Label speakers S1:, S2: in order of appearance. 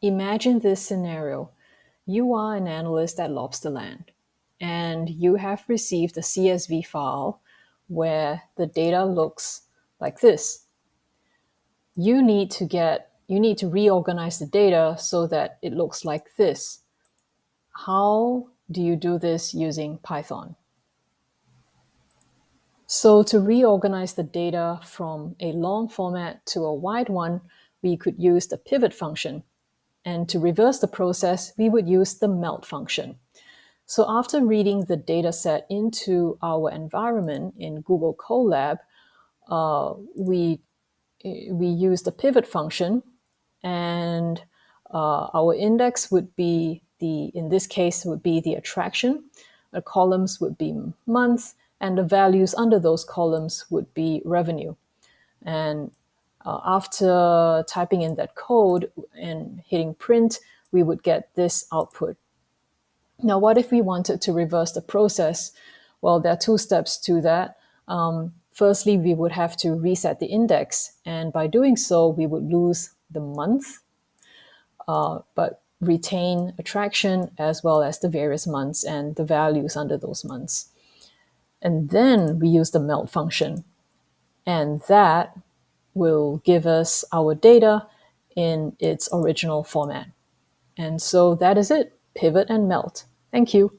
S1: Imagine this scenario. You are an analyst at Lobster Land, and you have received a CSV file where the data looks like this. You need to reorganize the data so that it looks like this. How do you do this using Python? So to reorganize the data from a long format to a wide one, we could use the pivot function. And to reverse the process, we would use the melt function. So after reading the data set into our environment in Google Colab, we use the pivot function, and our index would be in this case, would be the attraction. The columns would be month, and the values under those columns would be revenue. And after typing in that code and hitting print, we would get this output. Now, what if we wanted to reverse the process? Well, there are two steps to that. Firstly, we would have to reset the index, and by doing so, we would lose the month, but retain attraction as well as the various months and the values under those months. And then we use the melt function, and that will give us our data in its original format. And so that is it, pivot and melt. Thank you.